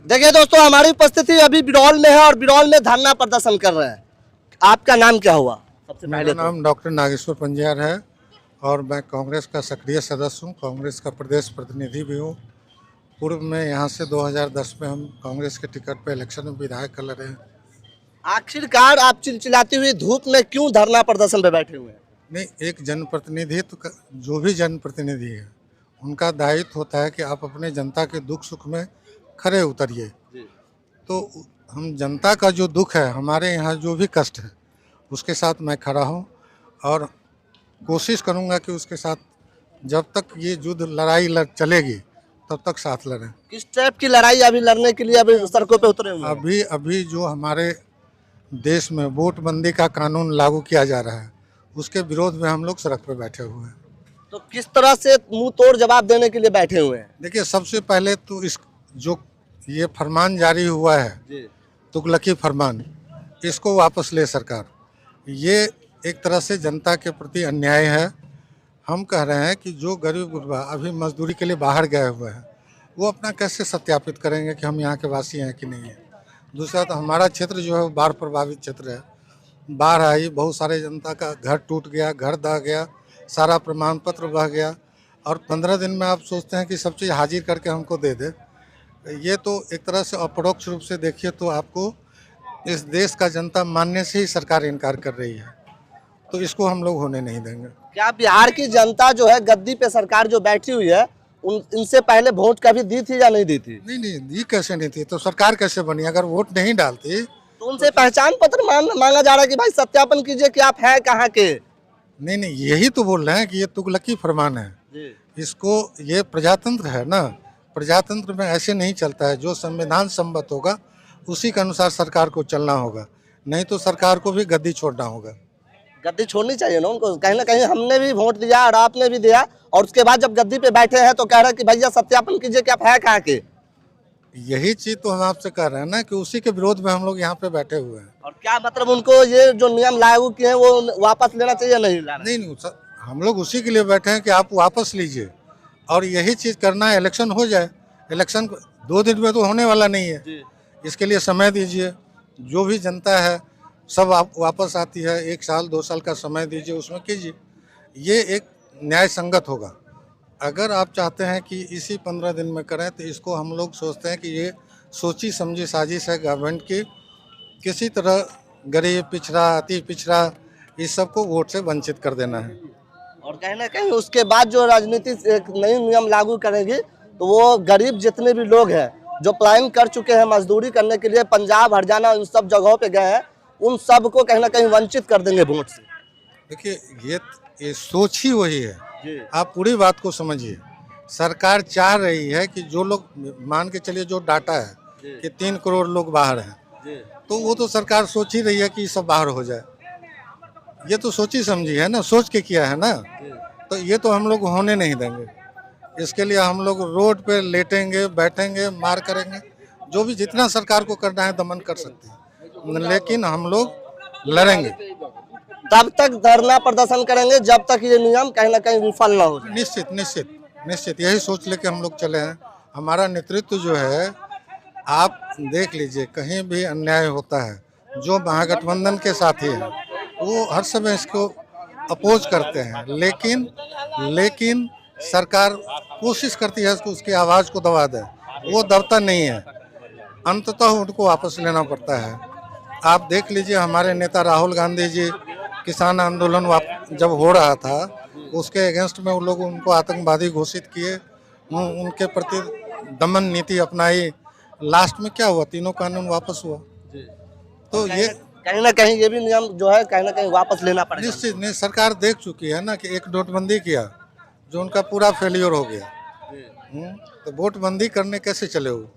देखिए दोस्तों, हमारी उपस्थिति अभी बिरौल में है और बिरौल में धरना प्रदर्शन कर रहे हैं। आपका नाम क्या हुआ? सबसे पहले मेरा नाम डॉक्टर नागेश्वर पंजियार है और मैं कांग्रेस का सक्रिय सदस्य हूँ, कांग्रेस का प्रदेश प्रतिनिधि भी हूँ। पूर्व में यहाँ से 2010 में हम कांग्रेस के टिकट पर इलेक्शन में विधायक कर रहे हैं। आखिरकार आप चिलचिलाती हुई धूप में क्यों धरना प्रदर्शन पे बैठे हुए हैं? नहीं, एक जनप्रतिनिधित्व का जो भी जनप्रतिनिधि है उनका दायित्व होता है कि आप अपने जनता के दुख सुख में खरे उतरिए। तो हम जनता का जो दुख है, हमारे यहाँ जो भी कष्ट है, उसके साथ मैं खड़ा हूँ और कोशिश करूँगा कि उसके साथ जब तक ये युद्ध लड़ाई चलेगी तब तक साथ लड़ें। किस टाइप की लड़ाई अभी लड़ने के लिए अभी सड़कों पे उतरे हुए हैं? अभी जो हमारे देश में वोटबंदी का कानून लागू किया जा रहा है, उसके विरोध में हम लोग सड़क पर बैठे हुए हैं। तो किस तरह से मुंह तोड़ जवाब देने के लिए बैठे हुए हैं? देखिए, सबसे पहले तो इस जो ये फरमान जारी हुआ है, तुगलकी फरमान, इसको वापस ले सरकार। ये एक तरह से जनता के प्रति अन्याय है। हम कह रहे हैं कि जो गरीब गुरबा अभी मजदूरी के लिए बाहर गए हुए हैं, वो अपना कैसे सत्यापित करेंगे कि हम यहाँ के वासी हैं कि नहीं है। दूसरा, तो हमारा क्षेत्र जो है वो बाढ़ प्रभावित क्षेत्र है। बाढ़ आई, बहुत सारे जनता का घर टूट गया, घर दह गया, सारा प्रमाण पत्र बह गया और 15 दिन में आप सोचते हैं कि सब चीज़ हाजिर करके हमको दे दे। ये तो एक तरह से अपरोक्ष रूप से देखिए तो आपको इस देश का जनता मानने से ही सरकार इनकार कर रही है, तो इसको हम लोग होने नहीं देंगे। क्या बिहार की जनता जो है गद्दी पे सरकार जो बैठी हुई है, इनसे पहले वोट कभी दी थी या नहीं दी थी? नहीं, दी कैसे नहीं थी? तो सरकार कैसे बनी? अगर वोट नहीं डालती तो उनसे पहचान पत्र मांगा जा रहा है कि भाई सत्यापन कीजिए कि आप हैं कहाँ के। नहीं, यही तो बोल रहे हैं कि ये तुगलकी फरमान है। इसको, ये प्रजातंत्र है ना, प्रजातंत्र में ऐसे नहीं चलता है। जो संविधान सम्मत होगा उसी के अनुसार सरकार को चलना होगा, नहीं तो सरकार को भी गद्दी छोड़ना होगा। गद्दी छोड़नी चाहिए ना उनको। कहीं ना कहीं हमने भी वोट दिया और आपने भी दिया, और उसके बाद जब गद्दी पे बैठे हैं तो कह रहे हैं कि भैया सत्यापन कीजिए कि आप हैं कहाँ के। यही चीज तो हम आपसे कह रहे हैं ना कि उसी के विरोध में हम लोग यहाँ पे बैठे हुए हैं। और क्या मतलब उनको ये जो नियम लागू किए हैं वो वापस लेना चाहिए? नहीं, हम लोग उसी के लिए बैठे हैं कि आप वापस लीजिए और यही चीज करना है। इलेक्शन हो जाए, इलेक्शन 2 दिन में तो होने वाला नहीं है, इसके लिए समय दीजिए। जो भी जनता है सब आप वापस आती है, 1 साल 2 साल का समय दीजिए, उसमें कीजिए। ये एक न्याय संगत होगा। अगर आप चाहते हैं कि इसी 15 दिन में करें तो इसको हम लोग सोचते हैं कि ये सोची समझी साजिश है गवर्नमेंट की। किसी तरह गरीब, पिछड़ा, अति पिछड़ा, इस सब को वोट से वंचित कर देना है। और कहीं ना कहीं उसके बाद जो राजनीति एक नई नियम लागू करेगी तो वो गरीब जितने भी लोग हैं जो पलायन कर चुके हैं मजदूरी करने के लिए, पंजाब हरियाणा उन सब जगहों पे गए हैं, उन सब को कहीं ना कहीं वंचित कर देंगे वोट से। देखिए, ये सोच ही वही है। आप पूरी बात को समझिए। सरकार चाह रही है कि जो लोग, मान के चलिए जो डाटा है कि 3 करोड़ लोग बाहर हैं, तो वो तो सरकार सोच ही रही है कि सब बाहर हो जाए। ये तो सोची समझी है ना, सोच के किया है ना, तो ये तो हम लोग होने नहीं देंगे। इसके लिए हम लोग रोड पे लेटेंगे, बैठेंगे, मार करेंगे, जो भी जितना सरकार को करना है दमन कर सकते हैं, लेकिन हम लोग लड़ेंगे। तब तक धरना प्रदर्शन करेंगे जब तक ये नियम कहीं ना कहीं विफल ना हो। निश्चित यही सोच लेके हम लोग चले हैं। हमारा नेतृत्व जो है, आप देख लीजिए, कहीं भी अन्याय होता है, जो महागठबंधन के साथी हैं वो हर समय इसको अपोज करते हैं, लेकिन सरकार कोशिश करती है कि उसकी आवाज़ को दबा दे। वो दबता नहीं है, अंततः उनको वापस लेना पड़ता है। आप देख लीजिए, हमारे नेता राहुल गांधी जी, किसान आंदोलन जब हो रहा था उसके अगेंस्ट में वो लोग उनको आतंकवादी घोषित किए, उनके प्रति दमन नीति अपनाई। लास्ट में क्या हुआ? तीनों कानून वापस हुआ। तो ये कहीं ना कहीं ये भी नियम जो है कहीं ना कहीं वापस लेना पड़ेगा। निश्चित नहीं, सरकार देख चुकी है ना कि एक नोटबंदी किया जो उनका पूरा फेलियर हो गया। तो वोटबंदी करने कैसे चले वो?